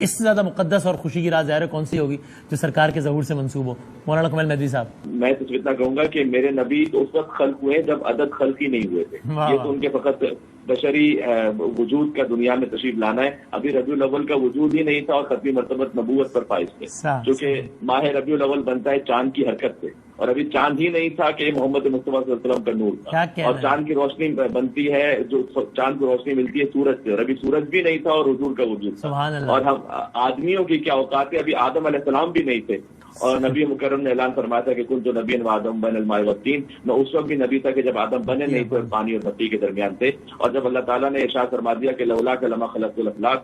اس سے زیادہ مقدس اور خوشی کی رات ظاہر کون سی ہوگی جو سرکار کے ظہور سے منسوب ہو؟ مولانا کمال مہدوی صاحب، میں تو اتنا کہوں گا کہ میرے نبی تو اس وقت خلق ہوئے جب عدد خلق ہی نہیں ہوئے تھے. یہ تو ان کے فقط بشری وجود کا دنیا میں تشریف لانا ہے. ابھی ربیع الاول کا وجود ہی نہیں تھا اور ختمی مرتبت نبوت پر فائز تھے، کیونکہ ماہ ربیع الاول بنتا ہے چاند کی حرکت سے، اور ابھی چاند ہی نہیں تھا کہ محمد مصطفیٰ صلی اللہ علیہ وسلم کا نور تھا. اور چاند کی روشنی بنتی ہے، جو چاند کو روشنی ملتی ہے سورج سے، اور ابھی سورج بھی نہیں تھا اور حضور کا وجود تھا. اور ہم آدمیوں کی کیا اوقات ہے، ابھی آدم علیہ السلام بھی نہیں تھے، اور نبی مکرم نے اعلان فرمایا تھا کہ کن جو نبی آدم بین الماء والطین، میں اس وقت بھی نبی تھا کہ جب آدم بنے نہیں تھے، پانی اور مٹی کے درمیان تھے. اور جب اللہ تعالیٰ نے ارشاد فرما دیا کہ لولاک لما خلقت الافلاک،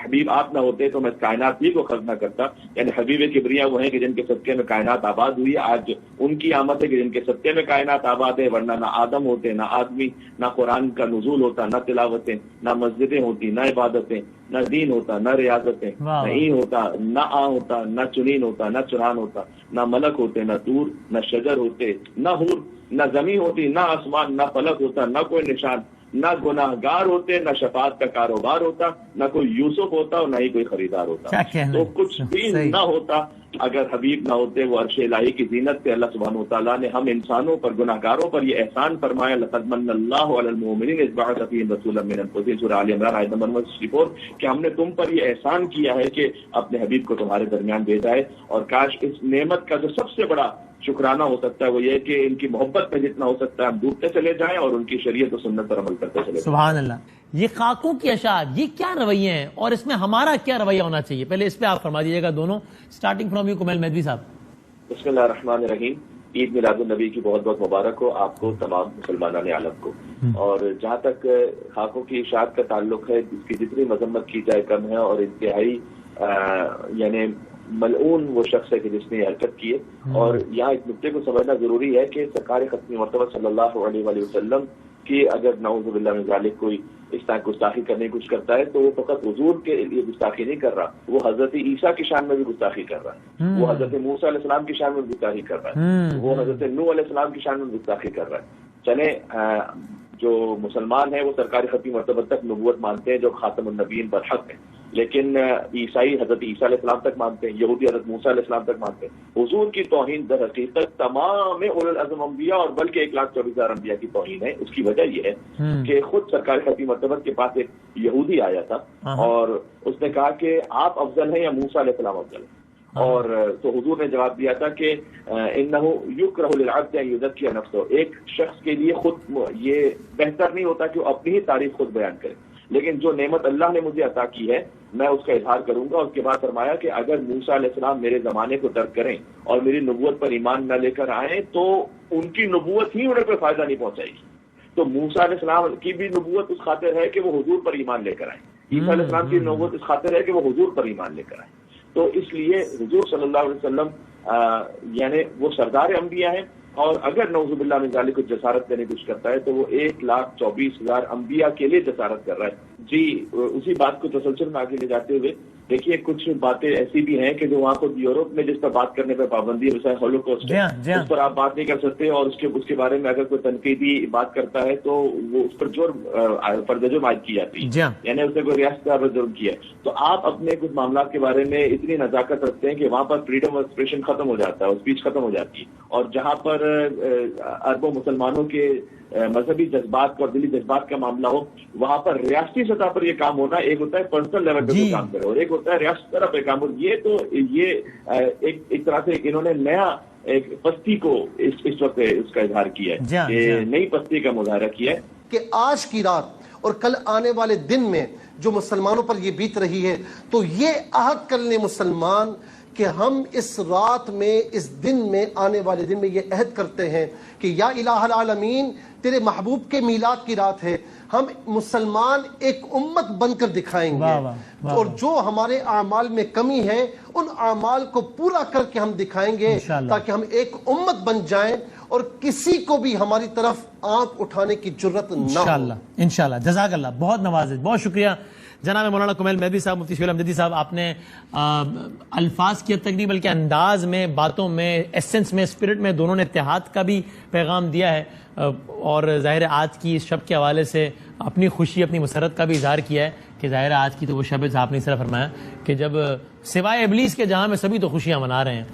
حبیب آپ نہ ہوتے تو میں کائنات ہی کو خلق نہ کرتا. یعنی حبیب کبریا وہ ہیں کہ جن کے صدقے میں کائنات آباد ہوئی. آج ان کی آمد ہے کہ جن کے صدقے میں کائنات آباد ہے، ورنہ نہ آدم ہوتے، نہ آدمی، نہ قرآن کا نزول ہوتا، نہ تلاوتیں، نہ مسجدیں ہوتی، نہ عبادتیں، نہ دین ہوتا، نہ ریاضتیں، نہ این ہوتا، نہ آ ہوتا، نہ چنین ہوتا، نہ چنان ہوتا، نہ ملک ہوتے، نہ طور، نہ شجر ہوتے، نہ حور، نہ زمین ہوتی، نہ آسمان، نہ فلک ہوتا، نہ کوئی نشان، نہ گناہ گار ہوتے، نہ شفاعت کا کاروبار ہوتا، نہ کوئی یوسف ہوتا اور نہ ہی کوئی خریدار ہوتا. تو کچھ بھی نہ ہوتا اگر حبیب نہ ہوتے. وہ عرش الہی کی زینت سے اللہ سبحانہ وتعالیٰ نے ہم انسانوں پر، گناہ گاروں پر یہ احسان فرمایا، لقد من اللہ علی المؤمنین اذ بعث فیہم رسولا من انفسہم، سورہ آل عمران آیت نمبر 164، کہ ہم نے تم پر یہ احسان کیا ہے کہ اپنے حبیب کو تمہارے درمیان بھیجا ہے. اور کاش اس نعمت کا جو سب سے بڑا شکرانہ ہو سکتا ہے وہ یہ کہ ان کی محبت میں جتنا ہو سکتا ہے ہم ڈوبتے چلے جائیں اور ان کی شریعت و سنت پر عمل کرتے چلے جائیں. سبحان اللہ. یہ خاکوں کی اشاعت، یہ کیا رویے ہیں اور اس میں ہمارا کیا رویہ ہونا چاہیے؟ پہلے اس پہ آپ فرما دیجیے گا دونوں، اسٹارٹنگ فرام یو کمال مہدوی صاحب. بسم اللہ الرحمن الرحیم. عید میلاد النبی کی بہت بہت مبارک ہو آپ کو، تمام مسلمانان عالم کو. اور جہاں تک خاکوں کی اشاعت کا تعلق ہے، اس کی جتنی مذمت کی جائے کم ہے، اور انتہائی یعنی ملعون وہ شخص ہے کہ جس نے یہ حرکت کی ہے. اور یہاں ایک نقطے کو سمجھنا ضروری ہے کہ سرکار ختمی مرتبہ صلی اللہ علیہ وآلہ وسلم کی اگر نعوذ باللہ من ذالک کوئی اس طرح گستاخی کرنے کی کوشش کرتا ہے تو وہ فقط حضور کے لیے گستاخی نہیں کر رہا، وہ حضرت عیسیٰ کی شان میں بھی گستاخی کر رہا ہے، وہ حضرت موسیٰ علیہ السلام کی شان میں بھی گستاخی کر رہا ہے، وہ حضرت نوح علیہ السلام کی شان میں گستاخی کر رہا ہے. چلیں جو مسلمان ہیں وہ سرکار ختمی مرتبہ تک نبوت مانتے ہیں جو خاتم النبیین برحق ہیں، لیکن عیسائی حضرت عیسیٰ علیہ السلام تک مانتے ہیں، یہودی حضرت موسیٰ علیہ السلام تک مانتے ہیں. حضور کی توہین در حقیقت تمام اولو العزم انبیاء اور بلکہ 1,24,000 انبیاء کی توہین ہے. اس کی وجہ یہ ہے کہ خود سرکار ختمی مرتبہ کے پاس ایک یہودی آیا تھا اور اس نے کہا کہ آپ افضل ہیں یا موسیٰ علیہ السلام افضل ہیں. اور تو حضور نے جواب دیا تھا کہ انہو یکرہ للعبد ان یزکی نفسہ، ایک شخص کے لیے خود یہ بہتر نہیں ہوتا کہ وہ اپنی ہی تعریف خود بیان کرے، لیکن جو نعمت اللہ نے مجھے عطا کی ہے میں اس کا اظہار کروں گا. اس کے بعد فرمایا کہ اگر موسیٰ علیہ السلام میرے زمانے کو ترک کریں اور میری نبوت پر ایمان نہ لے کر آئیں تو ان کی نبوت ہی انہیں کوئی فائدہ نہیں پہنچائے گی. تو موسیٰ علیہ السلام کی بھی نبوت اس خاطر ہے کہ وہ حضور پر ایمان لے کر آئیں، عیسیٰ علیہ السلام کی نبوت اس خاطر ہے کہ وہ حضور پر ایمان لے کر آئیں. تو اس لیے حضور صلی اللہ علیہ وسلم یعنی وہ سردار انبیاء ہیں، اور اگر نعوذ باللہ من ذالک کو جسارت کرنے کی کوشش کرتا ہے تو وہ 1,24,000 انبیاء کے لیے جسارت کر رہا ہے. جی اسی بات کو تسلسل میں آگے لے جاتے ہوئے دیکھیے کچھ باتیں ایسی بھی ہیں کہ جو وہاں پر یورپ میں جس پر بات کرنے پر پابندی ہے، مثلا ہولوکاسٹ اس پر آپ بات نہیں کر سکتے، اور اس کے بارے میں اگر کوئی تنقیدی بات کرتا ہے تو وہ اس پر فرد جرم عائد کی جاتی ہے، یعنی اس نے کوئی ریاست کا جرم کیا ہے. تو آپ اپنے کچھ معاملات کے بارے میں اتنی نزاکت رکھتے ہیں کہ وہاں پر فریڈم آف ایکسپریشن ختم ہو جاتا ہے، اسپیچ ختم ہو جاتی ہے. اور جہاں پر اربوں مسلمانوں کے مذہبی جذبات اور دلی جذبات کا معاملہ ہو، وہاں پر ریاستی سطح پر یہ کام ہونا، ایک ہوتا ہے پرسنل لیول پہ کام کرے اور ایک ہوتا ہے ریاستی سطح پہ کام ہو. یہ ایک طرح سے انہوں نے نیا ایک پستی کو اس وقت اس کا اظہار کیا ہے، کہ نئی پستی کا مظاہرہ کیا ہے کہ آج کی رات اور کل آنے والے دن میں جو مسلمانوں پر یہ بیت رہی ہے تو یہ عہد کر لیں مسلمان کہ ہم اس رات میں، اس دن میں، آنے والے دن میں یہ عہد کرتے ہیں کہ یا الہ العالمین تیرے محبوب کے میلاد کی رات ہے، ہم مسلمان ایک امت بن کر دکھائیں گے، اور جو ہمارے اعمال میں کمی ہے ان اعمال کو پورا کر کے ہم دکھائیں گے تاکہ ہم ایک امت بن جائیں اور کسی کو بھی ہماری طرف آنکھ اٹھانے کی جرت نہ ہو. انشاءاللہ. جزاک اللہ، بہت نوازش، بہت شکریہ جناب مولانا کمال مہدوی صاحب، مفتی شفیع الحمدی صاحب. آپ نے الفاظ کی حد تک نہیں بلکہ انداز میں، باتوں میں، ایسنس میں، اسپرٹ میں دونوں نے اتحاد کا بھی پیغام دیا ہے، اور ظاہر آج کی اس شب کے حوالے سے اپنی خوشی، اپنی مسرت کا بھی اظہار کیا ہے کہ ظاہر آج کی تو وہ شب آپ نے اس طرح فرمایا کہ جب سوائے ابلیس کے جہاں میں سبھی تو خوشیاں منا رہے ہیں.